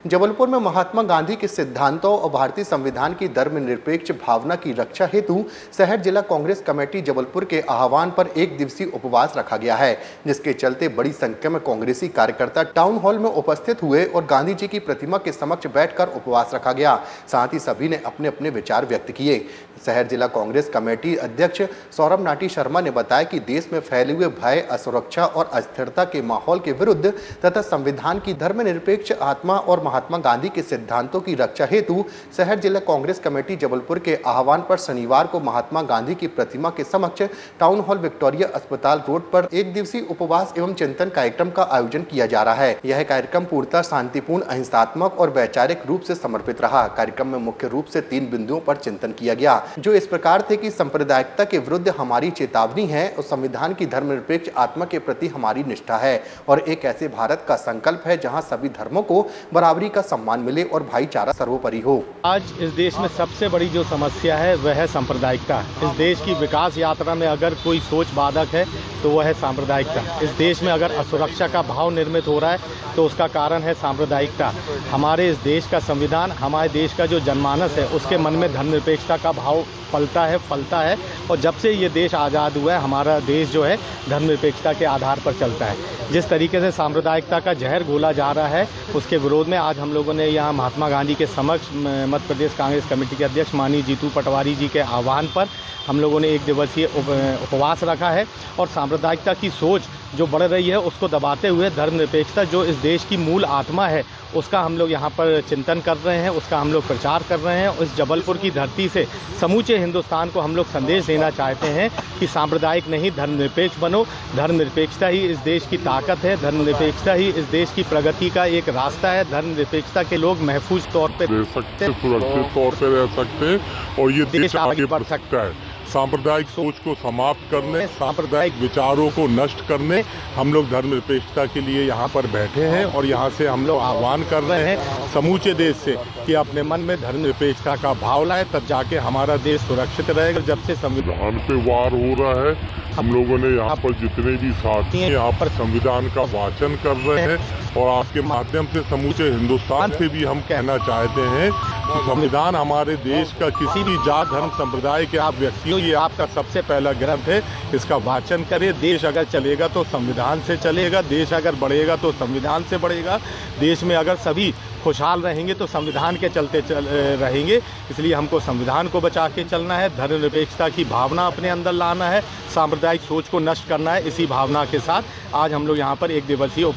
जबलपुर में महात्मा गांधी के सिद्धांतों और भारतीय संविधान की धर्मनिरपेक्ष भावना की रक्षा हेतु शहर जिला कांग्रेस कमेटी जबलपुर के आह्वान पर एक दिवसीय उपवास रखा गया है, जिसके चलते बड़ी संख्या में कांग्रेसी कार्यकर्ता टाउन हॉल में उपस्थित हुए और गांधी जी की प्रतिमा के समक्ष बैठकर उपवास रखा गया। साथ ही सभी ने अपने अपने विचार व्यक्त किए। शहर जिला कांग्रेस कमेटी अध्यक्ष सौरभ नाटी शर्मा ने बताया कि देश में फैले हुए भय, असुरक्षा और अस्थिरता के माहौल के विरुद्ध तथा संविधान की धर्मनिरपेक्ष आत्मा और महात्मा गांधी के सिद्धांतों की रक्षा हेतु शहर जिला कांग्रेस कमेटी जबलपुर के आह्वान पर शनिवार को महात्मा गांधी की प्रतिमा के समक्ष टाउन हॉल विक्टोरिया अस्पताल रोड पर एक दिवसीय उपवास एवं चिंतन कार्यक्रम का आयोजन किया जा रहा है। यह कार्यक्रम पूर्णतः शांतिपूर्ण, अहिंसात्मक और वैचारिक रूप से समर्पित रहा। कार्यक्रम में मुख्य रूप से 3 बिंदुओं पर चिंतन किया गया, जो इस प्रकार थे कि सांप्रदायिकता के विरुद्ध हमारी चेतावनी है और संविधान की धर्मनिरपेक्ष आत्मा के प्रति हमारी निष्ठा है और एक ऐसे भारत का संकल्प है जहां सभी धर्मों को बराबरी का सम्मान मिले और भाईचारा सर्वोपरि हो। आज इस देश में सबसे बड़ी जो समस्या है वह है सांप्रदायिकता। इस देश की विकास यात्रा में अगर कोई सोच बाधक है तो वह है सांप्रदायिकता। इस देश में अगर असुरक्षा का भाव निर्मित हो रहा है तो उसका कारण है सांप्रदायिकता। हमारे इस देश का संविधान, हमारे देश का जो जनमानस है उसके मन में धर्मनिरपेक्षता का भाव पलता है, फलता है और जब से ये देश आज़ाद हुआ है हमारा देश जो है धर्मनिरपेक्षता के आधार पर चलता है। जिस तरीके से सांप्रदायिकता का जहर घोला जा रहा है उसके विरोध में आज हम लोगों ने यहाँ महात्मा गांधी के समक्ष मध्य प्रदेश कांग्रेस कमेटी के अध्यक्ष माननीय जीतू पटवारी जी के आह्वान पर हम लोगों ने एक दिवसीय उपवास रखा है और सांप्रदायिकता की सोच जो बढ़ रही है उसको दबाते हुए धर्मनिरपेक्षता जो इस देश की मूल आत्मा है उसका हम लोग यहाँ पर चिंतन कर रहे हैं, उसका हम लोग प्रचार कर रहे हैं। उस जबलपुर की धरती से समूचे हिंदुस्तान को हम लोग संदेश देना चाहते हैं कि सांप्रदायिक नहीं, धर्मनिरपेक्ष बनो। धर्मनिरपेक्षता ही इस देश की ताकत है, धर्मनिरपेक्षता ही इस देश की प्रगति का एक रास्ता है। धर्मनिरपेक्षता के लोग महफूज तौर पर रह सकते, सुरक्षित तौर पर रह सकते और ये देश आगे बढ़ सकता है। सांप्रदायिक सोच को समाप्त करने, सांप्रदायिक विचारों को नष्ट करने हम लोग धर्मनिरपेक्षता के लिए यहाँ पर बैठे हैं और यहाँ से हम लोग आह्वान कर रहे हैं समूचे देश से कि अपने मन में धर्मनिरपेक्षता का भाव लाए, तब जाके हमारा देश सुरक्षित रहेगा। जब से संविधान पे वार हो रहा है, हम लोगों ने यहाँ पर जितने भी साथी हैं यहाँ पर संविधान का वाचन कर रहे हैं और आपके माध्यम से समूचे हिंदुस्तान से भी हम कहना चाहते हैं कि संविधान हमारे देश का किसी भी जात, धर्म, संप्रदाय के आप व्यक्तियों, ये आपका सबसे पहला ग्रंथ है, इसका वाचन करें। देश अगर चलेगा तो संविधान से चलेगा, देश अगर बढ़ेगा तो संविधान से बढ़ेगा। देश में अगर सभी खुशहाल रहेंगे तो संविधान के चलते रहेंगे। इसलिए हमको संविधान को बचा के चलना है, धर्मनिरपेक्षता की भावना अपने अंदर लाना है, सांप्रदायिक सोच को नष्ट करना है। इसी भावना के साथ आज हम लोग यहाँ पर एक दिवसीय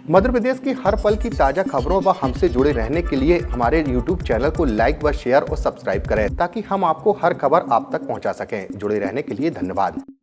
मध्य प्रदेश की हर पल की ताजा खबरों व हमसे जुड़े रहने के लिए हमारे YouTube चैनल को लाइक व शेयर और सब्सक्राइब करें ताकि हम आपको हर खबर आप तक पहुंचा सकें। जुड़े रहने के लिए धन्यवाद।